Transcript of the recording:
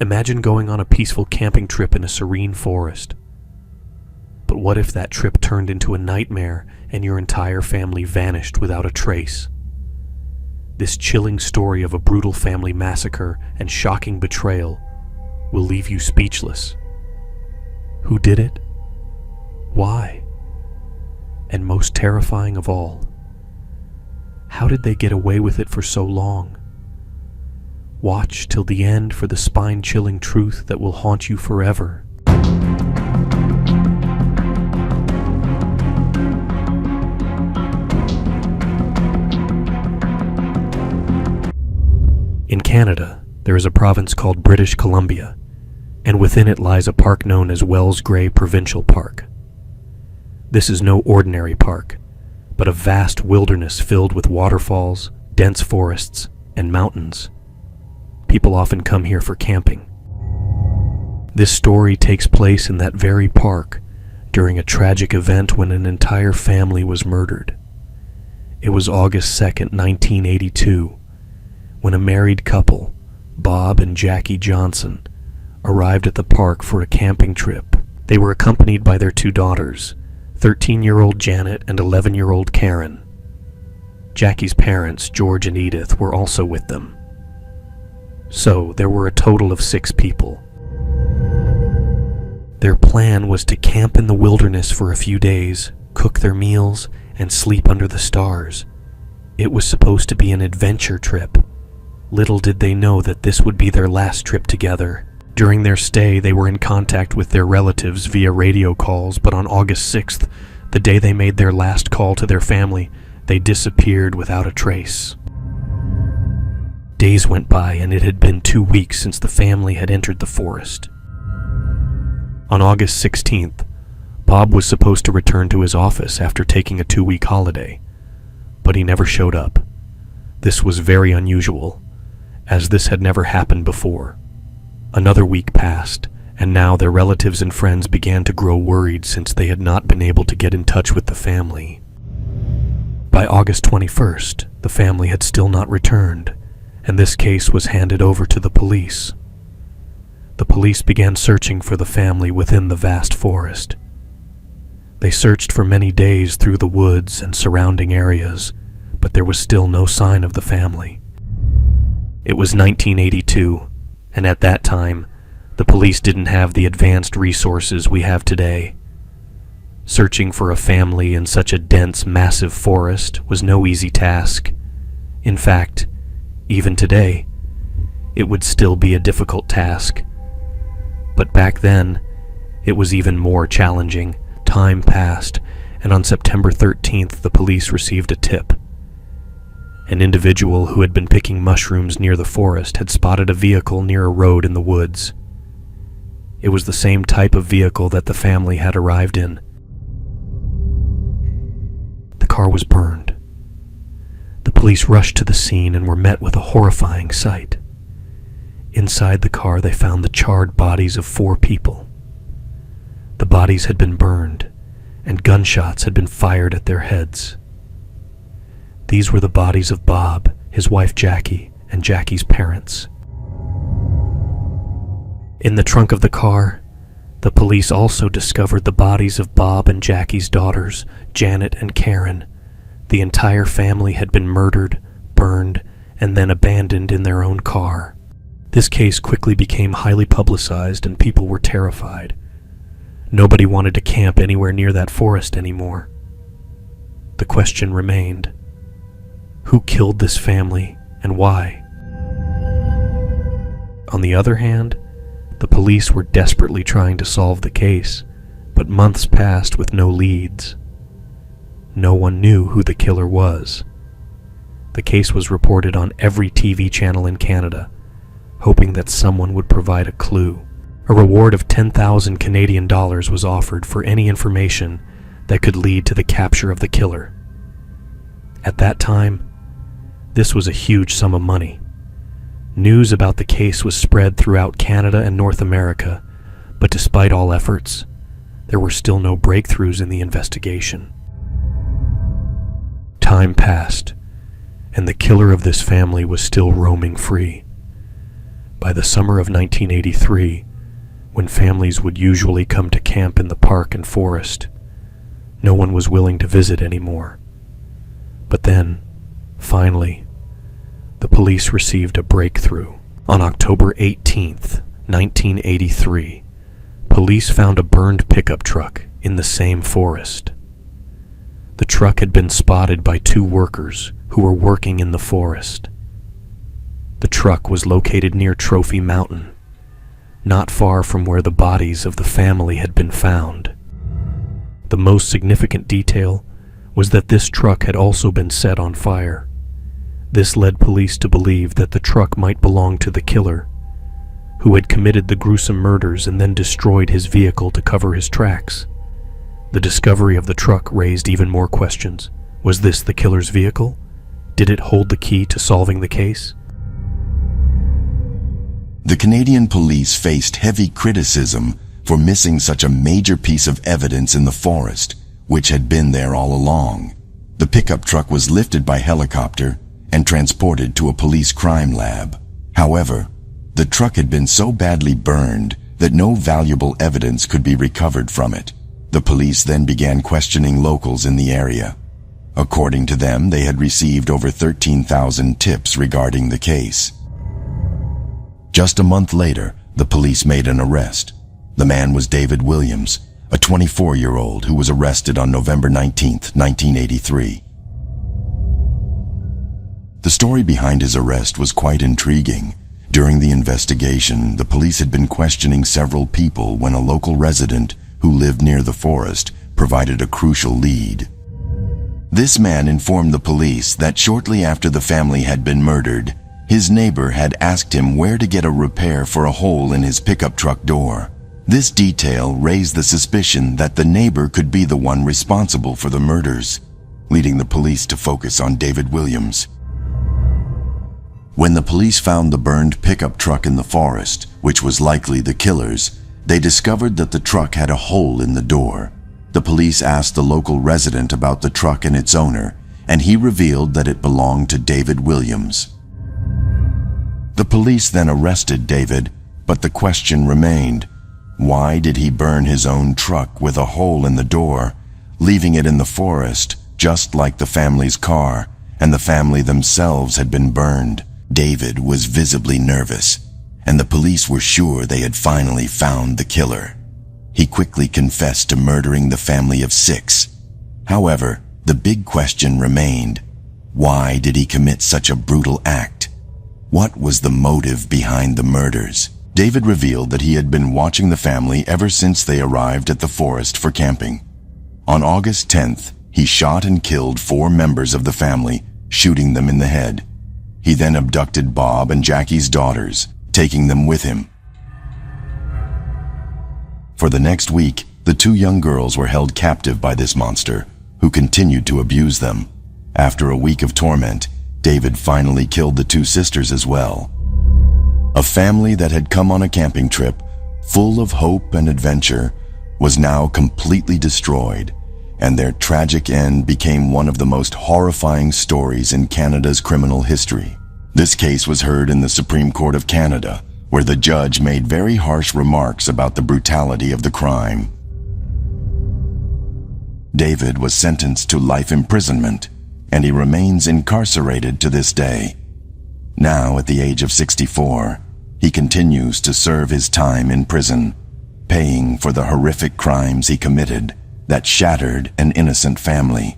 Imagine going on a peaceful camping trip in a serene forest. But what if that trip turned into a nightmare and your entire family vanished without a trace? This chilling story of a brutal family massacre and shocking betrayal will leave you speechless. Who did it? Why? And most terrifying of all, how did they get away with it for so long? Watch till the end for the spine-chilling truth that will haunt you forever. In Canada, there is a province called British Columbia, and within it lies a park known as Wells Gray Provincial Park. This is no ordinary park, but a vast wilderness filled with waterfalls, dense forests, and mountains. People often come here for camping. This story takes place in that very park during a tragic event when an entire family was murdered. It was August 2nd, 1982, when a married couple, Bob and Jackie Johnson, arrived at the park for a camping trip. They were accompanied by their two daughters, 13-year-old Janet and 11-year-old Karen. Jackie's parents, George and Edith, were also with them. So there were a total of 6 people. Their plan was to camp in the wilderness for a few days, cook their meals, and sleep under the stars. It was supposed to be an adventure trip. Little did they know that this would be their last trip together. During their stay, they were in contact with their relatives via radio calls, but on August 6th, the day they made their last call to their family, they disappeared without a trace. Days went by, and it had been 2 weeks since the family had entered the forest. On August 16th, Bob was supposed to return to his office after taking a 2-week holiday, but he never showed up. This was very unusual, as this had never happened before. Another week passed, and now their relatives and friends began to grow worried since they had not been able to get in touch with the family. By August 21st, the family had still not returned, and this case was handed over to the police. The police began searching for the family within the vast forest. They searched for many days through the woods and surrounding areas, but there was still no sign of the family. It was 1982, and at that time, the police didn't have the advanced resources we have today. Searching for a family in such a dense, massive forest was no easy task. In fact, even today, it would still be a difficult task. But back then, it was even more challenging. Time passed, and on September 13th, the police received a tip. An individual who had been picking mushrooms near the forest had spotted a vehicle near a road in the woods. It was the same type of vehicle that the family had arrived in. The car was burned. The police rushed to the scene and were met with a horrifying sight. Inside the car, they found the charred bodies of 4 people. The bodies had been burned, and gunshots had been fired at their heads. These were the bodies of Bob, his wife Jackie, and Jackie's parents. In the trunk of the car, the police also discovered the bodies of Bob and Jackie's daughters, Janet and Karen. The entire family had been murdered, burned, and then abandoned in their own car. This case quickly became highly publicized, and people were terrified. Nobody wanted to camp anywhere near that forest anymore. The question remained: who killed this family and why? On the other hand, the police were desperately trying to solve the case, but months passed with no leads. No one knew who the killer was. The case was reported on every TV channel in Canada, hoping that someone would provide a clue. A reward of 10,000 Canadian dollars was offered for any information that could lead to the capture of the killer. At that time, this was a huge sum of money. News about the case was spread throughout Canada and North America, but despite all efforts, there were still no breakthroughs in the investigation. Time passed, and the killer of this family was still roaming free. By the summer of 1983, when families would usually come to camp in the park and forest, no one was willing to visit anymore. But then, finally, the police received a breakthrough. On October 18th, 1983, police found a burned pickup truck in the same forest. The truck had been spotted by two workers who were working in the forest. The truck was located near Trophy Mountain, not far from where the bodies of the family had been found. The most significant detail was that this truck had also been set on fire. This led police to believe that the truck might belong to the killer, who had committed the gruesome murders and then destroyed his vehicle to cover his tracks. The discovery of the truck raised even more questions. Was this the killer's vehicle? Did it hold the key to solving the case? The Canadian police faced heavy criticism for missing such a major piece of evidence in the forest, which had been there all along. The pickup truck was lifted by helicopter and transported to a police crime lab. However, the truck had been so badly burned that no valuable evidence could be recovered from it. The police then began questioning locals in the area. According to them, they had received over 13,000 tips regarding the case. Just a month later, the police made an arrest. The man was David Williams, a 24-year-old who was arrested on November 19, 1983. The story behind his arrest was quite intriguing. During the investigation, the police had been questioning several people when a local resident who lived near the forest provided a crucial lead. This man informed the police that shortly after the family had been murdered, his neighbor had asked him where to get a repair for a hole in his pickup truck door. This detail raised the suspicion that the neighbor could be the one responsible for the murders, leading the police to focus on David Williams. When the police found the burned pickup truck in the forest, which was likely the killer's, they discovered that the truck had a hole in the door. The police asked the local resident about the truck and its owner, and he revealed that it belonged to David Williams. The police then arrested David, but the question remained: why did he burn his own truck with a hole in the door, leaving it in the forest just like the family's car, and the family themselves had been burned? David was visibly nervous, and the police were sure they had finally found the killer. He quickly confessed to murdering the family of 6. However, the big question remained: why did he commit such a brutal act? What was the motive behind the murders? David revealed that he had been watching the family ever since they arrived at the forest for camping. On August 10th, he shot and killed 4 members of the family, shooting them in the head. He then abducted Bob and Jackie's daughters, taking them with him. For the next week, the 2 young girls were held captive by this monster, who continued to abuse them. After a week of torment, David finally killed the 2 sisters as well. A family that had come on a camping trip, full of hope and adventure, was now completely destroyed, and their tragic end became one of the most horrifying stories in Canada's criminal history. This case was heard in the Supreme Court of Canada, where the judge made very harsh remarks about the brutality of the crime. David was sentenced to life imprisonment, and he remains incarcerated to this day. Now, at the age of 64, he continues to serve his time in prison, paying for the horrific crimes he committed that shattered an innocent family.